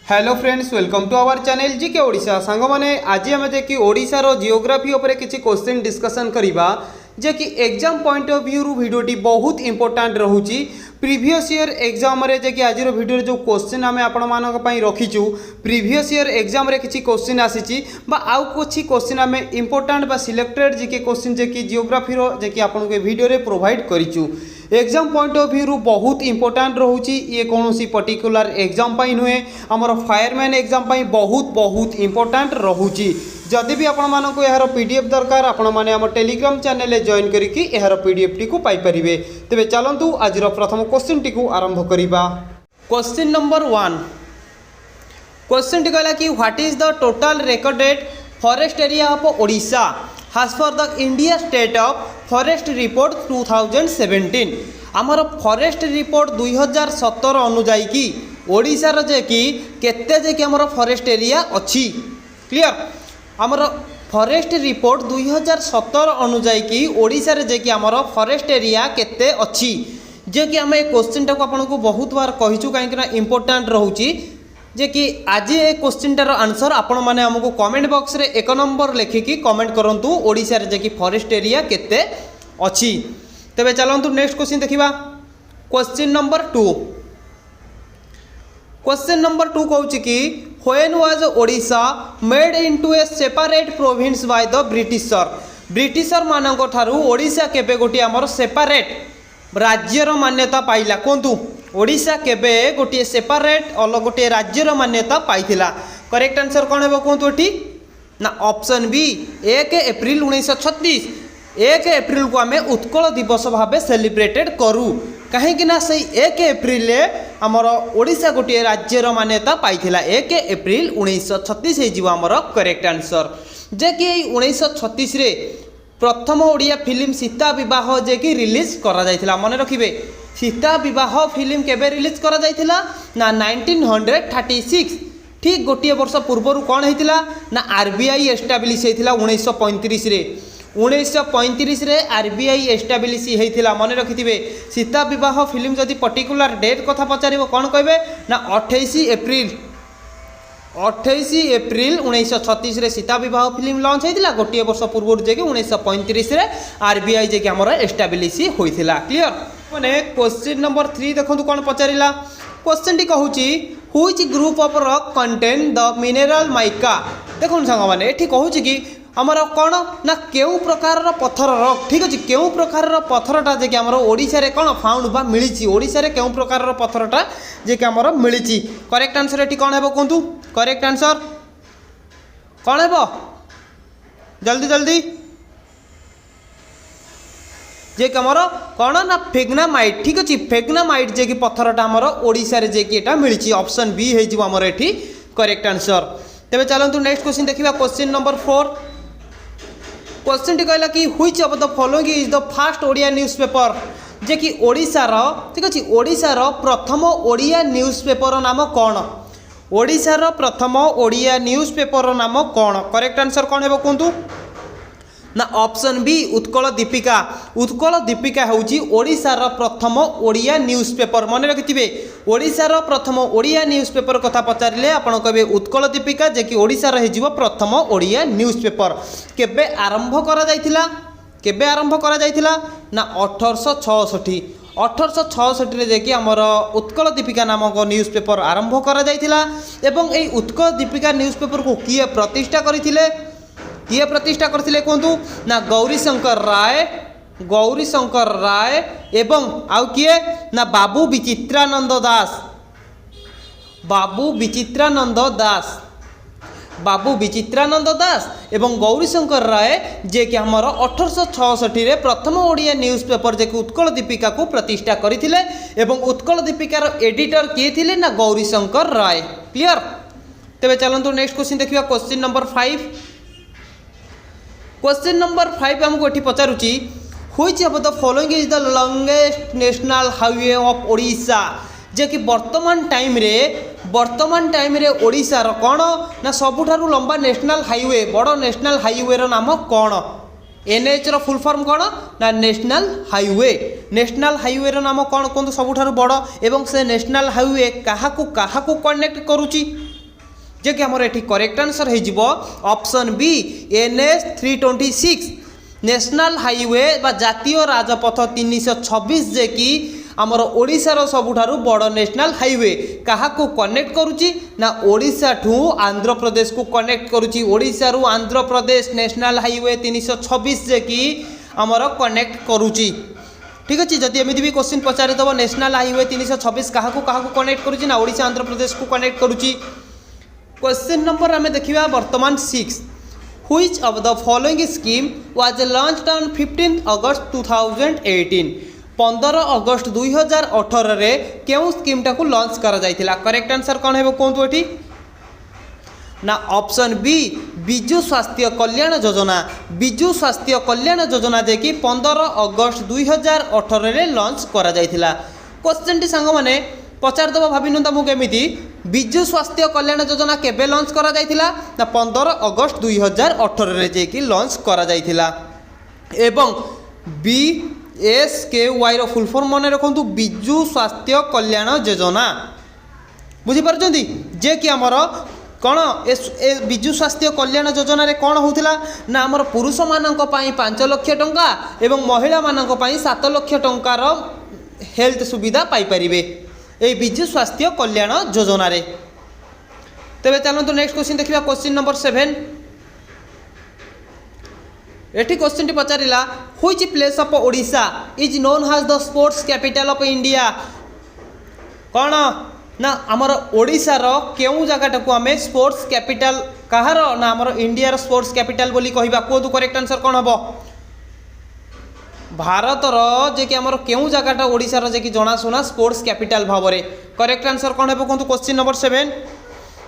Hello friends, welcome to our channel GK Odisha. सांग माने आज आम जे कि ओडिशार जियोग्राफी उपरे किछि क्वेश्चन डिस्कशन करिबा जे कि एग्जाम पॉइंट ऑफ व्यू रु वीडियोटी बहुत इंपोर्टेंट रहूची। प्रीवियस ईयर एग्जाम रे जे कि आज वीडियो जो क्वेश्चन आम आपण मानक पई रखिचु, प्रीवियस ईयर एग्जाम रे किछि क्वेश्चन आसीची बा आउ किछि क्वेश्चन आम इंपोर्टेंट बा सिलेक्टेड जीके क्वेश्चन जे कि जियोग्राफी रो जे कि आपण के वीडियो रे प्रोवाइड करिचु। एग्जाम पॉइंट ऑफ व्यू रु बहुत इंपोर्टेंट रहूची। ये कौन सी पर्टिकुलर एग्जाम पाई नुहे, आमर फायरमैन एग्जाम पाई बहुत इंपोर्टेंट रहूची। जदि भी आपण मानको यार पीडीएफ दरकार, आपण माने आम टेलीग्राम चैनल रे जॉइन करिकी यार पीडीएफ टी को पाई परिबे। तेबे चलंतु आज प्रथम क्वेश्चन टी को आरंभ करिबा। क्वेश्चन नंबर 1, क्वेश्चन टी कहला कि what is the total recorded forest area of Odisha has for the India State of Forest Report 2017। आमर फॉरेस्ट रिपोर्ट 2017 अनुजाई कि ओडिशार जे कि केते जे कि आमर फॉरेस्ट एरिया अच्छी। क्लियर, आमर फॉरेस्ट रिपोर्ट 2017 अनुजाई कि ओडिशार जे कि आमर फॉरेस्ट एरिया केते अच्छी। जे कि आम क्वेश्चन टाक आपको बहुत बार कहीचु कहीं इंपोर्टेंट रहूची जे कि आज ये क्वेश्चनटार आंसर आपण माने हमको कमेंट बॉक्स रे 1 नंबर लिखिकी कमेंट करंतु ओडिशा रे जे कि फॉरेस्ट एरिया केते अछि। तबे चलंतु नेक्स्ट क्वेश्चन देखिबा। क्वेश्चन नंबर 2, क्वेश्चन नंबर 2 कहूची कि when was Odisha made into A separate province by the britisher. Britisher मानक ठारू ओडिशा केबे गोटी हमर सेपरेट राज्यर मान्यता पाइला। कोंतु ओडिशा केबे गोटे सेपरेट अलग गोटे राज्यर मान्यता पाइथिला। करेक्ट आंसर कौन है कहतु एठी ना ऑप्शन बी 1 एप्रिल 1936। 1 एप्रिल को आम उत्कल दिवस भाव सेलिब्रेटेड करूँ कहीं ना से 1 एप्रिल आमर ओडिशा गोटे राज्यर मान्यता पाइथिला। 1 एप्रिल 1936 हो आमर करेक्ट आंसर। जे कि 1936 रे प्रथम ओडिया फिल्म सीता विवाह जे कि रिलीज करा जायथिला। मन रखिबे सीता विवाह फिल्म केबे रिलीज करा जायथिला ना 1936। ठीक गोटे वर्ष पूर्व कौन होता ना आरबीआई एस्टाब्लिश होता 1935 रे। 1935 रे आरबीआई एस्टाब्लिश होता। मन रखिथिबे सीता विवाह फिल्म जदि पर्टिकुलर डेट कथा पचारिबो कौन कहबे ना 28 एप्रिल 1936 रे सीता विवाह फिल्म लॉन्च होता। गोटे वर्ष पूर्व जे कि 1935 रे आरबीआई जे कि हमर एस्टाब्लिश होइथिला। क्लियर माने क्वेश्चन नंबर 3 देखंतु कोन पचारिला। क्वेश्चन टी कहूची which group of rock contain the mineral mica. देखुन संग माने एठी कहूची कि हमर कोन ना केउ प्रकार रो पत्थर रॉक। ठीक अछि, केउ प्रकार रो पत्थरटा जे कि हमर ओडिसा रे कोन फाउंड बा मिलिची। ओडिसा रे केउ प्रकार रो पत्थरटा जे कि हमर मिलिची। करेक्ट आंसर एठी कोन हेबो कोंतु। करेक्ट आंसर कोन हेबो जल्दी जल्दी जे कि हमर कोन ना फेग्नामाइट। ठीक अछि, फेग्नामाइट जे कि पत्थरटा हमर ओडिसा रे जे कि एटा मिलिची। ऑप्शन बी हे जिवो हमर एठी करेक्ट आंसर। तबे चलंतु नेक्स्ट क्वेश्चन देखिबा। क्वेश्चन नंबर 4, क्वेश्चन टी कहला कि which of the following is the first Odia newspaper. जे कि ओडिसा रो ठीक अछि ओडिसा रो प्रथम ओडिया न्यूज़पेपर नाम कोन। ओडिसा रो प्रथम ओडिया न्यूज़पेपर नाम कोन। करेक्ट आंसर कोन हेबो कोंतु ना ऑप्शन बी उत्कल दीपिका। उत्कल दीपिका होउची ओडिशार प्रथम ओडिया न्यूज़पेपर। मन रखिथिबे ओडिशार प्रथम ओडिया न्यूज़पेपर कथा पचारिले आपण कहबे उत्कल दीपिका जे कि ओडिशार हे जीवो प्रथम ओडिया न्यूज़पेपर। केबे आरंभ करा जायथिला, केबे आरंभ करा जायथिला ना 1866। 1866 रे जे कि हमर उत्कल दीपिका नामक न्यूज़पेपर आरंभ करा जायथिला। एवं एई उत्कल दीपिका न्यूज़पेपर को किए प्रतिष्ठा करिथिले, किए प्रतिष्ठा करथिले कहतु ना गौरीशंकर राय। गौरीशंकर राय एवं आउ किए ना बाबू विचित्रानंद दास। बाबू विचित्रानंद दास, बाबू विचित्रानंद दास एवं गौरीशंकर राय जे कि हमर 1866 रे प्रथम ओडिया न्यूज़पेपर जे कि उत्कल दीपिका को प्रतिष्ठा करथिले। एवं उत्कल दीपिकार एडिटर किए थिले ना गौरीशंकर राय। क्लियर, तबे चलंतु नेक्स्ट क्वेश्चन देखिबा। क्वेश्चन नंबर 5, क्वेश्चन नंबर 5 हमको एठी पचारुची which of the following is the longest national highway of Odisha. जे कि वर्तमान टाइम रे ओडिशा रो कोन ना सबुठारु लंबा नेशनल हाईवे बड़ नेशनल हाईवे रो नाम कोन। एनएच रो फुल फॉर्म कोन ना नेशनल हाईवे। नेशनल हाईवे रो नाम कोन कोन सबुठारु बड़ एवं से नेशनल हाईवे काहाकू कनेक्ट करूची जे कि हमर एठी करेक्ट आंसर हे जिवो option B NH 326 national highway बा जातीय राजपथ 326 जे कि आमर ओडिशार सबुठारु बड़ नेशनल हाईवे कहा को कनेक्ट करुची ना ओडिशा ठू आंध्र प्रदेश को कनेक्ट करुची ओडिशा रु आंध्र प्रदेश नेशनल हाईवे 326 जे कि आमर कनेक्ट करुची ठीक अच्छे जदि एमती भी क्वेश्चन पचारिदेव नेशनल हाईवे 326 क्या कनेक्ट करुची ना ओडिशा आंध्र प्रदेश को कनेक्ट करुची। क्वेश्चन नंबर आम देखा वर्तमान 6 which of the following scheme was launched on 15 अगस्त 2018 15 अगस्त 2018 रे केउ स्कीमटा को लॉन्च करा जायतिला करेक्ट आंसर कौन है कहतु एठी ना ऑप्शन बी विजु स्वास्थ्य कल्याण योजना विजु स्वास्थ्य कल्याण योजना जे कि 15 अगस्त 2018 रे लॉन्च करा जायतिला। क्वेश्चन टी सांग माने पचार दबा भाबिनु तमु केमिति विजु स्वास्थ्य कल्याण योजना केबे लॉन्च करा जायतिला ना 15 अगस्त 2018 रे जे कि लॉन्च करा जायतिला एवं BSKY रो फुल फॉर्म मन रखंतु विजु स्वास्थ्य कल्याण योजना बुझी पारछंती जे कि हमर कौन ए विजु स्वास्थ्य कल्याण योजना रे कौन होउथिला ना हमर पुरुष मानक पई 5 लाख टंका एवं महिला मानक पई 7 लाख टंकार हेल्थ सुविधा पाई परिबे ए विजु स्वास्थ्य कल्याण योजना रे। तबे चलंतु नेक्स्ट क्वेश्चन देखिबा क्वेश्चन नंबर 7 एठी क्वेश्चन टी पचारिला which place of Odisha is known as the sports capital of India कौन ना आमर ओडिशार केउ जगटा को आम स्पोर्ट्स कैपिटल कहार ना आमर इंडिया स्पोर्ट्स कैपिटल बोली कहबा कहतु करेक्ट आंसर कौन हम भारतर जे कि आमर केउ जगटा ओडिशार जे कि जनाशुना स्पोर्ट्स कैपिटल भाव में करेक्ट आंसर कौन है कहतु क्वेश्चन नंबर 7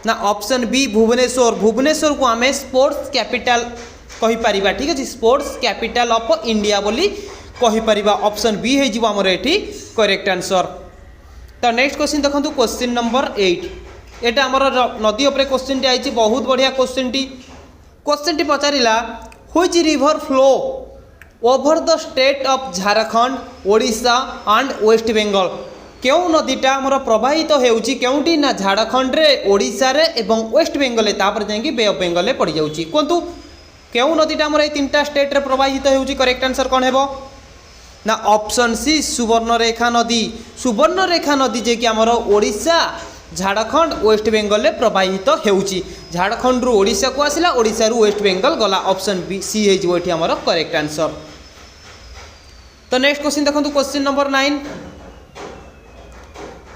ना ऑप्शन बी भुवनेश्वर भुवनेश्वर को आम स्पोर्ट्स कैपिटल कहि परिबा ठीक अछि स्पोर्ट्स कैपिटल ऑफ इंडिया बोली कहि परिबा ऑप्शन बी हे जिवो हमर एठी करेक्ट आंसर। तो नेक्स्ट क्वेश्चन देखो क्वेश्चन नंबर 8 एटा आमर नदी उपरे क्वेश्चन टी आई बहुत बढ़िया क्वेश्चन टी पचारिला which river flow over the state of Jharkhand Odisha and West Bengal केउ नदीटा आमर प्रवाहित होउची केउटी ना झारखंड रे ओडिशा रे एवं वेस्ट बेंगल तापर जाई बे ऑफ बेंगल पड़ जाउची कोंतु केउ नदीटा आमर ए तीनटा स्टेट रे प्रवाहित होउची करेक्ट आंसर कौन हेबो ना ऑप्शन सी सुवर्णरेखा नदी जे कि आमर ओडिशा झारखंड वेस्ट बेंगल रे प्रवाहित होउची झारखंड रु ओडिशा को आसिला ओडिशा रु वेस्ट बेंगल गला ऑप्शन बी सी हे जिवो एठी आमर करेक्ट आंसर। तो नेक्स्ट क्वेश्चन देखंतु क्वेश्चन नंबर 9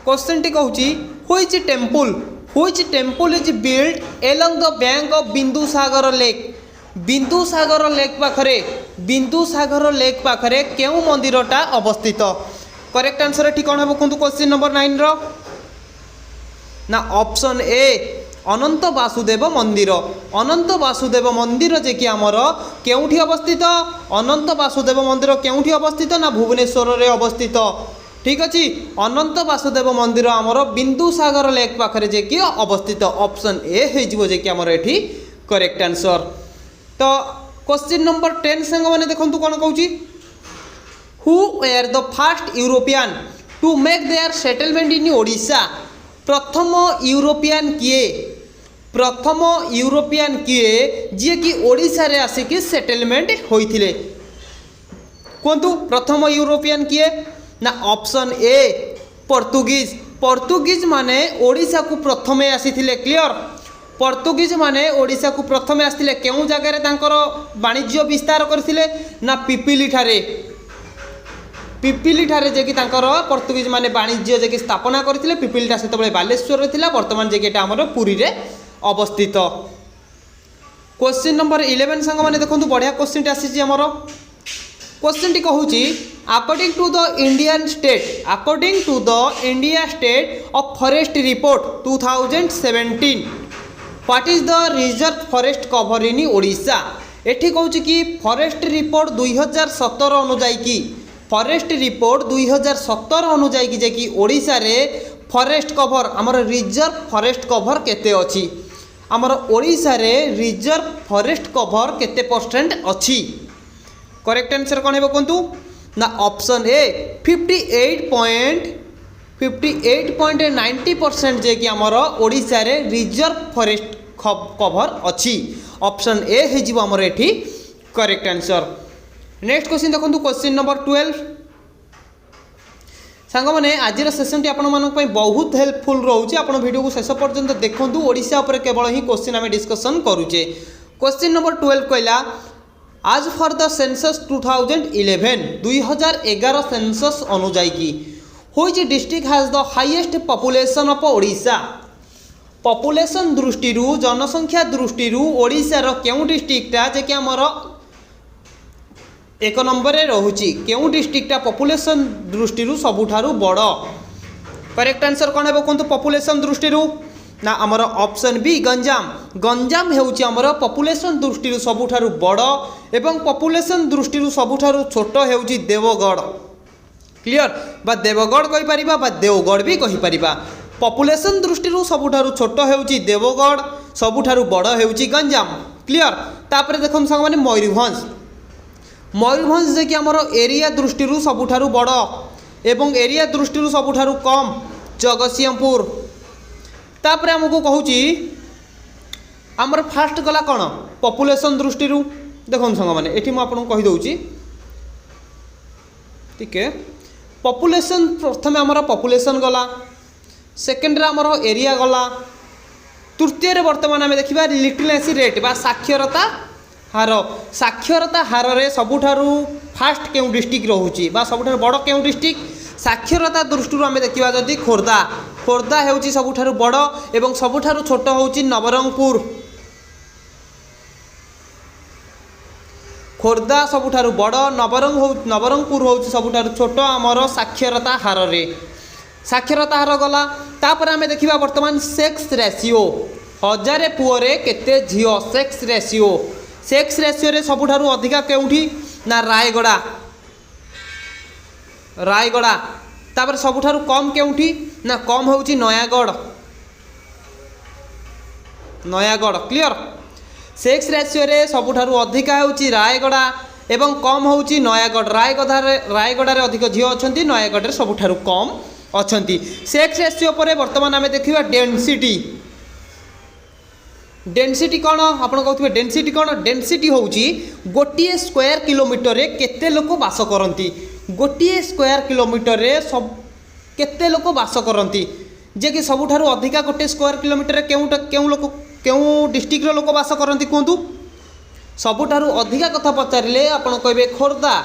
क्वेश्चन टी कहूची which temple is built along the bank of Bindusagar lake पाखरे केउ मंदिरटा अवस्थित करेक्ट आंसर एठी कोन हेबो कहंतु क्वेश्चन नंबर 9 रो ना ऑप्शन ए अनंत वासुदेव मंदिर जे कि आमर केउठी अवस्थित अनंत वासुदेव मंदिर केउठी अवस्थित ना भुवनेश्वर रे अवस्थित ठीक अछि अनंत वासुदेव मंदिर आमर बिंदुसागर लेक पाखरे जे कि अवस्थित ऑप्शन ए हे जिवो जे कि आमर एठी करेक्ट आंसर। तो क्वेश्चन नंबर 10 संग माने देखंतु कोन कहूची who were the first European to make their settlement in Odisha प्रथम यूरोपियन किए जे कि ओडिशा रे आसिकी सेटलमेंट होइथिले कोंतु प्रथम यूरोपियन किए ना ऑप्शन ए पोर्तुगीज माने ओडिशा को प्रथमे आसीथिले क्लियर पोर्तुगीज माने ओडिशा को प्रथमे आसथिले केउ जगह तांकर वाणिज्य विस्तार करथिले ना पिपिली ठारे जे कि तांकर पोर्तुगीज माने वाणिज्य जे कि स्थापना करथिले पिपिलीटा सेतबळे बालेश्वर रे थिला वर्तमान जे कि एटा हमर पुरी रे अवस्थित। क्वेश्चन नंबर 11 संग माने देखंतु बढ़िया क्वेश्चन टी आसी हमर क्वेश्चन टी कहूची according to the India state of forest report 2017 what is the reserve forest cover in Odisha एठी कहूची कि फॉरेस्ट रिपोर्ट 2017 अनुଯାयी की फॉरेस्ट रिपोर्ट 2017 अनुଯାयी की जे कि ओडिशा रे फॉरेस्ट कवर हमर रिजर्व फॉरेस्ट कवर केते अछि हमर ओडिशा रे रिजर्व फॉरेस्ट कवर केते परसेंट अछि करेक्ट आंसर कोन हेबो कोंतु ना ऑप्शन ए 58.58 58.90% जे कि आमर ओडिशा रे रिजर्व फॉरेस्ट कवर अच्छी। ऑप्शन ए हो आमर एठी करेक्ट आंसर। नेक्स्ट क्वेश्चन देखो क्वेश्चन नंबर 12 सांग मैंने आज सेसन टी आपण बहुत हेल्पफुल रोचे। आप वीडियो को शेष पर्यंत देखूँ ओडिशा उपर केवल ही क्वेश्चन आम डिस्कसन करुचे। क्वेश्चन नंबर 12 कहला आज फॉर द सेंसस 2011 सेंसस अनुजाई की which district has the highest population of Odisha. Population दृष्टि जनसंख्या दृष्टि ओडिशार केउं डिस्ट्रिक्टा जे कि आमर एक नंबर रोचे केउं डिस्ट्रिक्टा पॉपुलेशन दृष्टि सबुठारु बड़। करेक्ट आंसर कौन है कहतु पॉपुलेशन दृष्टि ना आमर ऑप्शन बी गंजाम। गंजाम हेउची आमर पॉपुलेशन दृष्टि सबुठारु बड़ एवं पॉपुलेशन दृष्टि सबुठारु छोट हेउची देवगढ़। क्लियर बा देवगढ़ कहि परिबा बा देवगढ़ भी कहि परिबा। पॉपुलेशन दृष्टि सबुठारु छोट हेउची देवगढ़ सबुठारु बड़ हेउची गंजाम। क्लियर तापर देखन संग माने मयूरभंज। मयूरभंज जे कि आमर एरिया दृष्टि सबुठारु बड़ एवं एरिया दृष्टि सबुठारु कम जगतसिंहपुर। तापर आमको कहूची आमर फास्ट गला कौन पॉपुलेशन दृष्टि देखो संग मैंने ये मुझे कही दूची ठीक है। पॉपुलेशन प्रथम आमर पॉपुलेशन गला सेकेंड आमर एरिया गला तृतीय बर्तमान आम देखा लिटरेसी रेट बा साक्षरता हार। साक्षरता हार रे सबुठारु फास्ट केउं डिस्ट्रिक्ट रोची बा सबुठारु बड़ केउं डिस्ट्रिक्ट साक्षरता दृष्टि आम देखा जदि खोर्धा। खोर्धा हेउची सबुठारु बड़ एवं सबुठारु छोट होउची नवरंगपुर। खोर्धा सबुठारु बड़ नवरंगपुर होउची सबुठारु छोट आमर साक्षरता हार रे। साक्षरता हार गला तापर आम देखा वर्तमान सेक्स रेशियो 1000 पुओरे केते झियो सेक्स रेशियो। सेक्स रेशियो रे सबुठारु अधिका केउठी ना रायगड़ा। रायगड़ा तापर सबुठारु कम केउठी ना कम होउची Nayagarh. Nayagarh clear sex ratio रे सबुठारु अधिका होउची रायगड़ा एवं कम होउची नयागढ़। रायगड़ा रे अधिक झियो अछंती नयागढ़ रे सबुठारु कम अछंती। सेक्स रेशियो परे वर्तमान आमे देखिबा डेंसिटी। डेंसिटी कौन आप कहते डेंसिटी कौन डेंसिटी होउची गोटे स्क्वायर किलोमीटर रे केते लोक बास करती। गोटे स्क्वायर किलोमीटर रे सब केते लोक बास करती जे कि सबुठारु अधिका गोटे स्क्वायर किलोमीटर रे केउं डिस्ट्रिक्ट रो लोक बास करती कहतु। सबुठारु अधिका कथा पचारे आपन कहबे खोर्धा।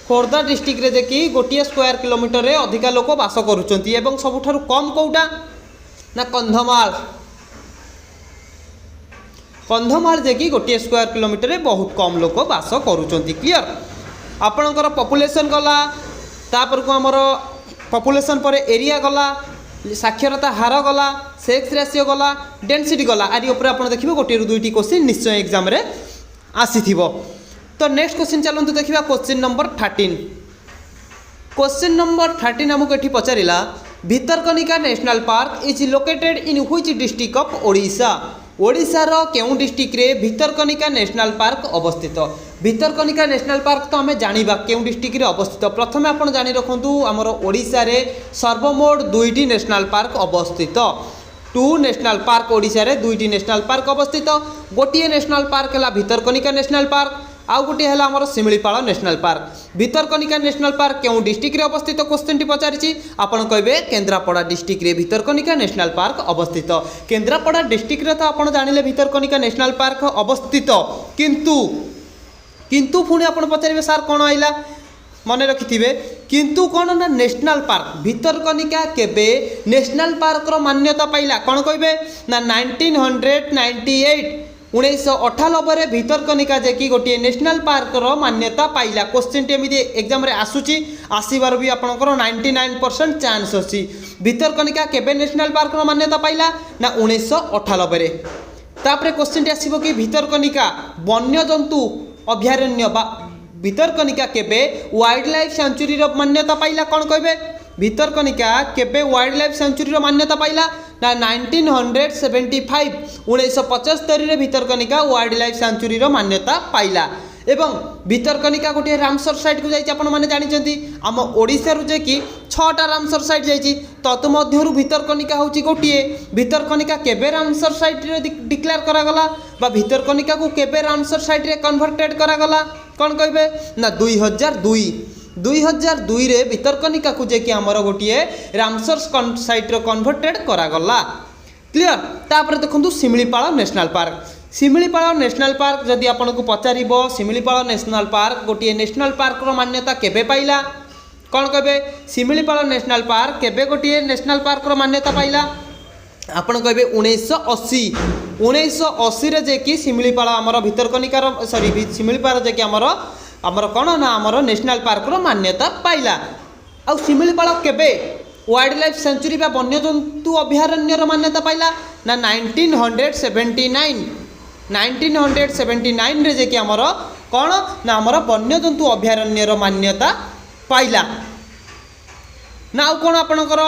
खोर्धा डिस्ट्रिक्ट रे जे कि गोटे स्क्वायर किलोमीटर रे अधिका लोक बास करुचंती एवं सबुठारु कम कोउटा ना कंधमाल। कंधमाल जे कि गोटे स्क्वायर किलोमीटर रे बहुत कम लोक बास करुचंती। क्लियर आपणकर पॉपुलेशन गला तापर को आमर पॉपुलेशन पर एरिया गला साक्षरता हार गला सेक्स रेशियो गला डेंसिटी गला आदि ऊपर आप देखिए गोटे रु दुईटी क्वेश्चन निश्चय एग्जाम रे आसीथिबो। तो नेक्स्ट क्वेश्चन चलतु देखिए क्वेश्चन नंबर 13। क्वेश्चन नंबर 13 हमको ये पचारा Bhitarkanika national park is located in which district of Odisha. ओडिशार केउं डिस्ट्रिक्ट रे भितरकनिका नेशनल पार्क अवस्थित। भितरकनिका नेशनल पार्क तो आम जाना केउं डिस्ट्रिक्ट रे अवस्थित। प्रथम आप जानी रखु आमर ओडिशा रे सर्वमोट 2टी नेशनल पार्क अवस्थित। 2 नेशनल पार्क ओडिशा रे 2टी नेशनल पार्क अवस्थित। गोटे नेशनल पार्क है भितरकनिका नेशनल पार्क आउ गोटे है आमर Similipal national park. Bhitarkanika national park केउं डिस्ट्रिक्ट रे अवस्थित क्वेश्चन टी पचारिछि आपण कहबे केन्द्रापड़ा डिस्ट्रिक्ट रे भितरकनिका नेशनल पार्क अवस्थित। केन्द्रापड़ा डिस्ट्रिक्ट रे तो आपण जानिले भितरकनिका नेशनल पार्क अवस्थित किंतु पुणी आपण पचारिबे सार कोन आइला मन रखिथिबे किंतु कोन ना नेशनल पार्क भितरकनिका केबे नेशनल पार्क रो मान्यता पाइला कोन कहबे ना 1998 1998 भितरकनिका जे कि गोटे नेशनल पार्क रो मान्यता पाइला। क्वेश्चन टी एमती एग्जाम रे आसुची आसीबार भी आपनकर 99% चांस अछि। भितरकनिका केबे नेशनल पार्क रो मान्यता पाइला ना 1998 रे। तापरे क्वेश्चन टी आसीबो कि भितरकनिका वन्यजंतु अभयारण्य बा भितरकनिका केबे वाइल्ड लाइफ सेंचुरी रो मान्यता पाइला कोन कहबे भितरकनिका केबे वाइल्ड लाइफ सेंचुरी रो मान्यता पाइला ना 1975 1975 रे भितरकनिका वाइल्ड लाइफ सेंचुरी रो मान्यता पाइला। एवं भितरकनिका गोटे रामसर साइट को जाइए आपण मैंने जानी आम ओडिशा जे कि 6टा रामसर साइट जाइए तत्मध्यरु भितरकनिका होची गोटिए भितरकनिका केबे रामसर साइट रे डिक्लेयर करा गला बा भितरकनिका को केबे रामसर साइट रे कन्वर्टेड करा गला कोन कहबे ना 2002 रे भितरकनिका को जे कि हमर गोटिए रामसर साइट रे कन्वर्टेड करा गला क्लियर। तापर देखंतु Similipal national park Similipal national park जदि आपन को पचारिबो Similipal national park गोटिए national park रो मान्यता केबे पाइला कौन कहे शिमिलीपाल नेशनल पार्क केबे गोटिए नेशनल पार्क रो मान्यता पाइला आपन कहे 1980 रे जे कि शिमिलीपाल हमर भितरकनिका सॉरी शिमिलीपाल जे कि हमर कौन ना हमर नेशनल पार्क रो मान्यता पाइला। आ शिमिलीपाल केबे वाइल्ड लाइफ सेंचुरी बा वन्यजंतु अभयारण्य रो मान्यता पाइला ना 1979 रे जे कि हमर कौन ना हमर वन्यजंतु अभयारण्य रो मान्यता पाइला ना। आउ कौन आपणकर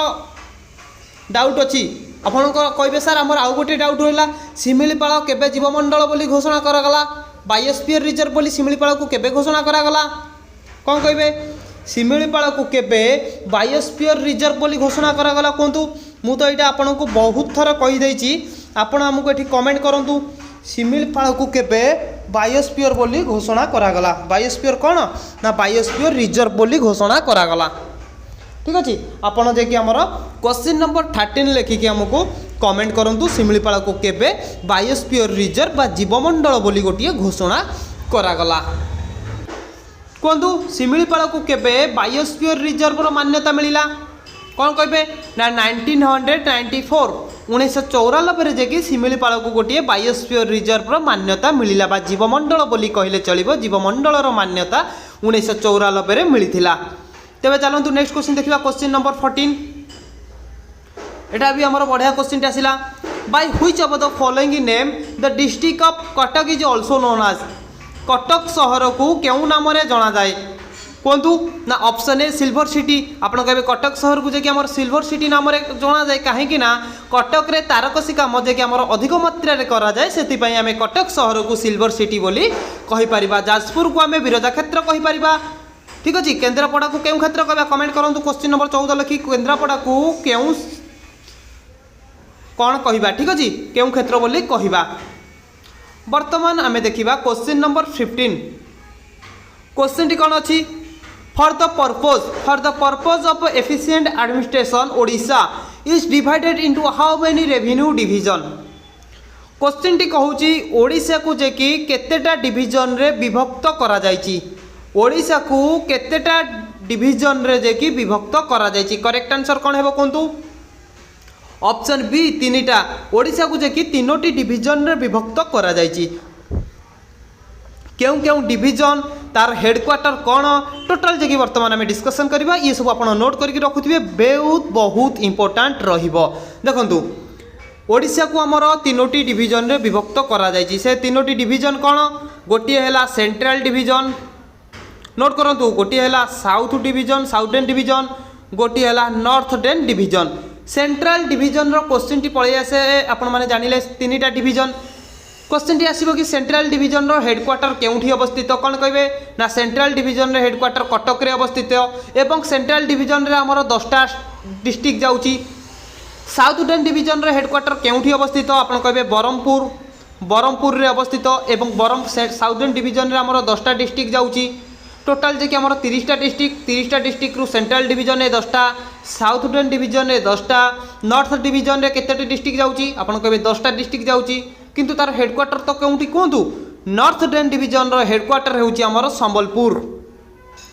डाउट अच्छी आपणकर कहे सार आमर आउ गोटे डाउट रहा शिमिलीपाल केबे जीवमंडल बोली घोषणा करागला बायोस्फीयर रिजर्व बोली शिमिलीपाल को केबे घोषणा करागला कौन कहे शिमिलीपाल को केबे बायोस्फीयर रिजर्व बोली घोषणा करागला कहतु मु तो यहाँ आपन को बहुत थर कहीदे आपण आमको ये कमेंट करूँ शिमिलीपाल को केबे बायोस्फीयर बोली घोषणा करागला बायोस्फीयर कौन ना बायोस्फीयर रिजर्व बोली घोषणा करागला ठीक अच्छे आपड़ जे कि आमर क्वेश्चन नंबर 13 लिखिकी आमको कमेंट करूँ शिमिलीपाल को केबे बायोस्फीयर रिजर्व बा जीवमंडल बोली गोटे घोषणा करागला कहतु शिमिलीपाल को केबे बायोस्फीयर रिजर्व रो मान्यता मिलिला कौन कहे ना 1994 जे कि शिमिलीपाल को गोटे बायोस्फीयर रिजर्व रो मान्यता मिलिला बा जीवमंडल बोली कहले चलिबो जीवमंडल रो मान्यता 1994 रे मिलिथिला। तेबे चलंतु नेक्स्ट क्वेश्चन देखिबा क्वेश्चन नंबर 14 एटा भी हमर बढ़िया क्वेश्चन आसिला by which of the following name the district of Cuttack is also known as Cuttack शहर को केउ नाम रे जाना जाए कहतु ना ऑप्शन ए सिल्वर सिटी आपन कहबे कटक शहर को जे कि हमर सिल्वर सिटी नाम रे जाना जाए काहे ना कटक रे तारकसी काम जे कि हमर अधिक मात्रा रे करा जाए सेति पई हमें कटक शहर को सिल्वर सिटी बोली कहि परिबा जाजपुर को हमें बिरजा क्षेत्र कहि परिबा ठीक अछि। केंद्रापड़ा को केउ क्षेत्र कहबा कमेंट करंतु क्वेश्चन नंबर 14 लिखि केंद्रापड़ा को केउ कौन कहिबा ठीक अछि केउ क्षेत्र बोली कहिबा। वर्तमान आमे देखिबा क्वेश्चन नंबर 15 क्वेश्चन टी कौन अछि For the purpose of efficient administration, Odisha is divided into how many revenue division? Question टी कहूची ओडिशा को जे कि केतेटा डिविजन रे विभक्त करा जायची ओडिशा को केतेटा डिविजन रे जे कि विभक्त करा जायची करेक्ट आंसर कौन हेबो कोंतु ऑप्शन बी तीनटा ओडिशा को जे कि तीनोटी डिविजन रे विभक्त करा जायची केउ केउ डिविजन तार हेडक्वार्टर कौन टोटल जे कि वर्तमान आम डिस्कसन करबा ये सब आप नोट करके रखुथिबे बहुत इंपोर्टेंट रहिबो। देखंतु ओडिशा को आमर तीनोटी डिविजन रे विभक्त करा जायछि से तीनोटी डिविजन कौन गोटे है सेंट्रल डिविजन नोट करंतु गोटे है साउथ डिविजन साउथर्न डिविजन गोटे है नॉर्थर्न डिविजन सेंट्रल डिविजन रो क्वेश्चन टी पळै आसे आपण माने जानिले तीनटा डिविजन क्वेश्चन टी आसीबो कि सेंट्रल डिविजन रो हेडक्वार्टर केउठी अवस्थित कौन कहबे ना सेंट्रल डिविजन रे हेडक्वार्टर कटक रे अवस्थित एवं सेंट्रल डिविजन रे हमर 10टा डिस्ट्रिक्ट जाउची साउथर्न डिविजन रे हेडक्वार्टर केउठी अवस्थित आपण कहबे बरमपुर रे अवस्थित एवं साउथर्न डिविजन रे हमर 10टा डिस्ट्रिक्ट जाउची टोटाल जे कि हमर 30टा डिस्ट्रिक्ट रु सेंट्रल डिविजन रे 10टा साउथर्न डिविजन रे 10टा नॉर्थ डिविजन रे केतेटी डिस्ट्रिक्ट जाउची आपण कहबे 10टा डिस्ट्रिक्ट जाउची किंतु तार हेडक्वार्टर तो केउठी कहतु नॉर्थर्न डिविजन रो हेडक्वार्टर होउची हमर संबलपुर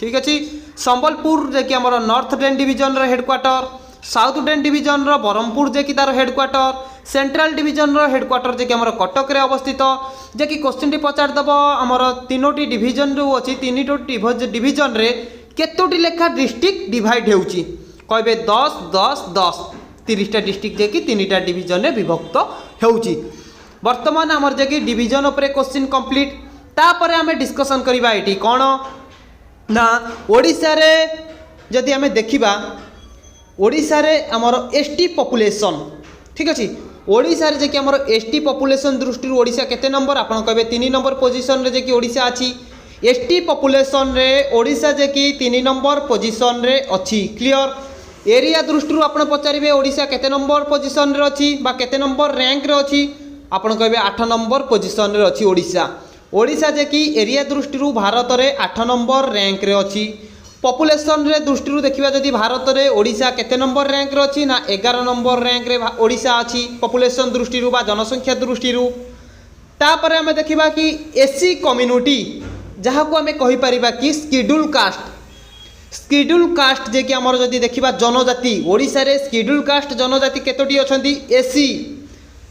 ठीक अछि संबलपुर जे कि हमर नॉर्थर्न डिविजन रो हेडक्वार्टर साउथर्न डिविजन रो बरमपुर जे कि तार हेडक्वार्टर सेंट्रल डिविजन रो हेडक्वार्टर जे कि हमर कटक रे अवस्थित जे कि क्वेश्चन टी पचार दबो हमर तीनोटी डिविजन रो अछि तीनोटी डिविजन रे केतोटी लेखा डिस्ट्रिक्ट डिवाइड हेउची कहबे 10 10 10 30टा डिस्ट्रिक्ट जे कि तीनटा डिविजन रे विभक्त हेउची। वर्तमान आमर जे कि डिविजन उपरे क्वेश्चन कंप्लीट तापरे आमे डिस्कशन करिबा एटी कोन ना ओडिसा रे जदि आमे देखिबा ओडिसा रे हमर एसटी पॉपुलेशन ठीक अछि ओडिसा रे जे कि हमर एसटी पॉपुलेशन दृष्टि ओडिसा केते नंबर आपण कहबे 3 नंबर पोजीशन रे जे कि ओडिसा अछि एसटी पॉपुलेशन रे ओडिसा जे कि 3 नंबर पोजीशन रे अछि क्लियर एरिया दृष्टि आपण पचारे ओडिशा केते नंबर पोजिशन रे अछि बा केते नंबर रैंक रे अछि आपण कहबे 8 नंबर पोजिशन रे अछि ओडिशा। ओडिशा जे कि एरिया दृष्टि भारत रे 8 नंबर रैंक रे अछि। पॉपुलेशन रे दृष्टि देखिबा जदि भारत रे ओडिशा केते नंबर रैंक रे अछि ना 11 नंबर रैंक रे ओडिशा अछि पॉपुलेशन दृष्टि बा जनसंख्या दृष्टि। तापर आमे देखिबा कि एससी कम्युनिटी जहाँ को आमे कहि परिबा कि शेड्यूल कास्ट जे कि हमर जदि देखिबा जनजाति ओडिशा रे शेड्यूल कास्ट जनजाति केतोटी अछंती एससी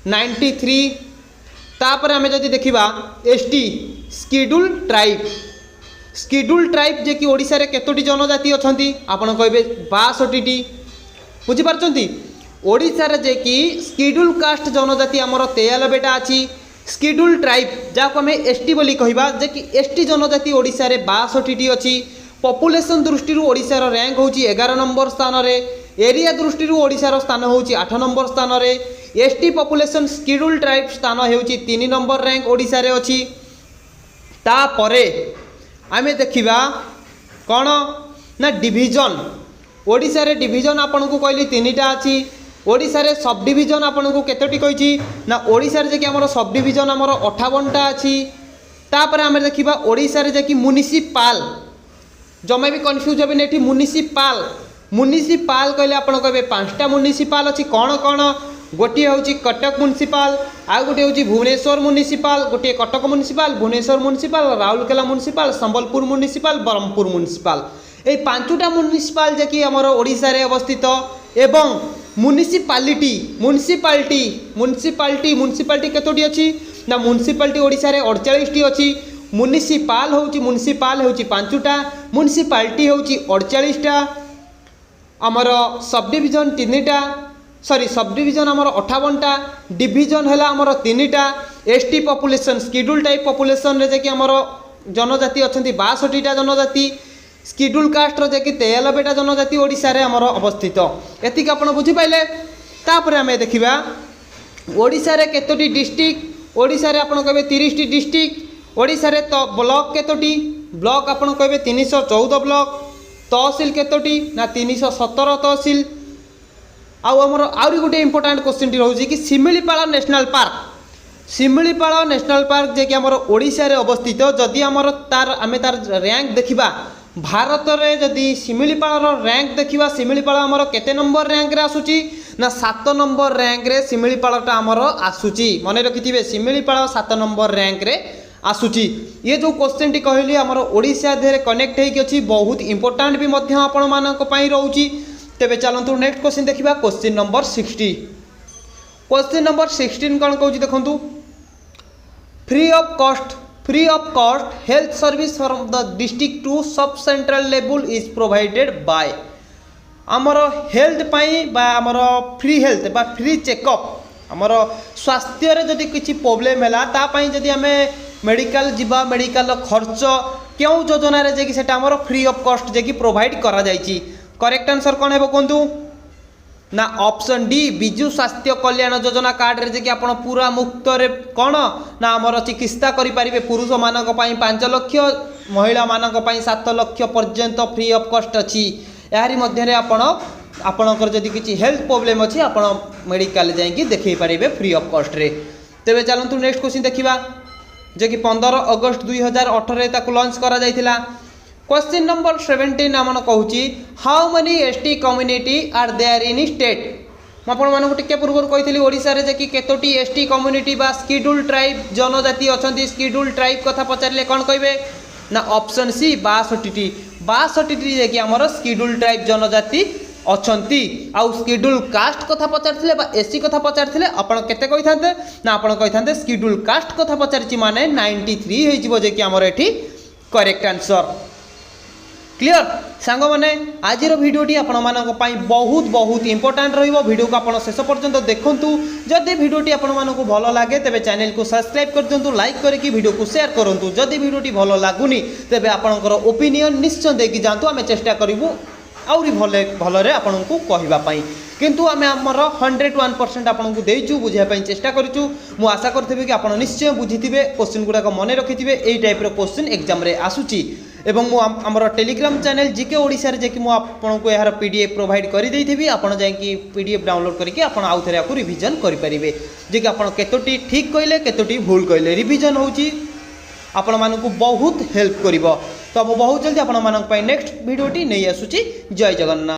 93। तापर आमे जदि देखिबा एसटी शेड्यूल ट्राइब जे कि ओडिशा रे केतोटी जनजाति अछंती आपण कहबे 62टी। बुझि पारछंती ओडिशा रे जे कि शेड्यूल कास्ट जनजाति हमर 93टा अछि। शेड्यूल ट्राइब जाको हमें एसटी बोली कहबा जे कि एसटी जनजाति ओडिशा रे 62टी अछि। पॉपुलेशन दृष्टि ओडिशा रो रैंक होची 11 नंबर स्थान रे। एरिया दृष्टि ओडिशा रो स्थान होची 8 नंबर स्थान रे। एसटी पॉपुलेशन शेड्यूल ट्राइब स्थान होची 3 नंबर रैंक ओडिशा रे अछि। ता परे आमे देखिबा कोन ना डिवीजन ओडिशा रे डिवीजन आपन को कहली 3टा अछि। ओडिशा रे सब डिवीजन आपन को केतोटी कहिची ना ओडिशा रे जे कि हमर सब डिवीजन हमर 58टा अछि। तापर आमे देखिबा ओडिशा रे जे कि म्युनिसिपल जमे भी कन्फ्यूज हेबे नेठी म्युनिसिपल कहले आपण कहबे 5टा म्युनिसिपल अछि कोन कोन गोटे होची कटक म्युनिसिपल आ गोटे होची भुवनेश्वर म्युनिसिपल गोटे Cuttack municipal Bhubaneswar municipal Rourkela municipal Sambalpur municipal Brahmapur municipal ए 5टा म्युनिसिपल जे कि हमर ओडिशा रे अवस्थित। एवं म्युनिसिपालिटी केतोटी अछि ना म्युनिसिपालिटी ओडिशा रे 48टी अछि। म्युनिसिपल होची 5टा म्युनिसिपालिटी होची 48टा। हमर सब डिवीजन 3टा सब डिवीजन हमर 58टा डिवीजन हैला हमर 3टा। ST population schedule tribe population रे जे कि हमर जनजाति अछंती 62टा जनजाति। शेड्यूल कास्ट रो जे कि 93टा जनजाति ओडिशा रे हमर अवस्थित। एतिक आपण बुझि पाइले। तापर हमें देखिबा ओडिशा रे केतोटी डिस्ट्रिक्ट ओडिशा रे आपण कहबे 30टी डिस्ट्रिक्ट। ओडिशा रे तो ब्लॉक केतोटी ब्लॉक आपण कहबे 314 ब्लॉक। तहसील केतोटी ना 317 तहसील। आउ हमर आउरी गोटे इंपोर्टेंट क्वेश्चन टी रहउची कि शिमिलीपाल नेशनल पार्क जे कि हमर ओडिशा रे अवस्थित। जदि हमर आमे तार रैंक देखिबा भारत रे जदि शिमिलीपाल रो रैंक देखिबा शिमिलीपाल हमर केते नंबर रैंक रे आसुची ना 7 नंबर रैंक रे शिमिलीपालटा हमर आसुची। माने रखिथिबे शिमिलीपाल 7 नंबर रैंक रे आसुची। ये जो क्वेश्चन टी कहली हमर ओडिशा धेरे कनेक्ट हेकि अछि बहुत इंपोर्टेंट भी मध्य आपण मानक पई रहउची। तेबे चलंतु नेक्स्ट क्वेश्चन देखिबा क्वेश्चन नंबर 60। क्वेश्चन नंबर 16 कोन कहउची देखंतु free of cost health service from the district to sub central level is provided by. आमर हेल्थ पाई बा आमर फ्री हेल्थ बा फ्री चेकअप आमर स्वास्थ्य रे जदि किछि प्रॉब्लम हैला ता पाई जदि हमें मेडिकल जिबा मेडिकल खर्च क्यों योजना रे जे कि सेटा आमर फ्री ऑफ कॉस्ट जे कि प्रोवाइड करा जायछि। करेक्ट आंसर कोन हेबो कोंतु ना ऑप्शन डी बिजु स्वास्थ्य कल्याण योजना कार्ड रे जे कि आपण पूरा मुक्त रे कोन ना हमर चिकित्सा करि परिबे। पुरुष मानक पई 5 लाख महिला मानक पई 7 लाख पर्यंत फ्री ऑफ कॉस्ट अछि। यारी मध्य रे आपणकर जदि किछि हेल्थ प्रॉब्लम अछि आपण मेडिकल जाई कि देखै परिबे फ्री ऑफ कॉस्ट रे। तेबे चलंतु नेक्स्ट क्वेश्चन देखिबा जे कि 15 अगस्त 2018 रे ताकु लॉन्च करा जायतिला। क्वेश्चन नंबर 17 आमन कहूची how many ST community are there in state. आपण मानक टिके पूर्व कहितली ओडिसा रे जे कि केतोटी एसटी कम्युनिटी बा शेड्यूल ट्राइब जनजाति अछंती। शेड्यूल ट्राइब कथा पचारले कोन कहबे ना ऑप्शन सी 62टी 62टी जे कि हमर शेड्यूल ट्राइब जनजाति अछंती। आउ शेड्यूल कास्ट कथा पचारथिले बा एससी कथा पचारथिले आपण केते कहिथांते ना आपण कहिथांते शेड्यूल कास्ट कथा पचारची माने 93 हे जिवो जे कि हमर एठी करेक्ट आंसर। क्लियर सांग माने आज भिडियोटी आपण मानक पई बहुत इंपोर्टेंट रहिबो। वीडियो को आपण शेष पर्यंत देखंतु। जदि भिडियोटी आपण मानक भलो लागे तेबे चैनल को सब्सक्राइब कर दियंतु लाइक करके वीडियो को शेयर करंतु। जदि भिडियोटी भलो लागुनी तेबे आपणकर ओपिनियन निश्चय देकी जानतु। आमे चेष्टा करिवु आउरी भले आपण को कहबा पई किंतु आमे हमर 101% आपण को देइचु बुझिया पई चेष्टा करिचु। मु आशा करथिबे कि आपण निश्चय बुझिथिबे क्वेश्चन गुडा को मने रखिथिबे। एई टाइप रो क्वेश्चन एग्जाम रे आसुची। एवं मु आमर टेलीग्राम चैनल जीके ओडिशा रे जे कि मु आपनको यार पीडीएफ प्रोवाइड कर देइथिबी आपण जाई पीडीएफ डाउनलोड करके आपण आउ थरे आपको रिवीजन करि परिबे जे कि आपण केतोटी ठीक कहले केतोटी भूल कहले रिवीजन होउची आपण मानकु बहुत हेल्प करिवो। तो अब बहुत जल्दी आपण मानक पय नेक्स्ट वीडियोटी नै आसुची। जय जगन्नाथ।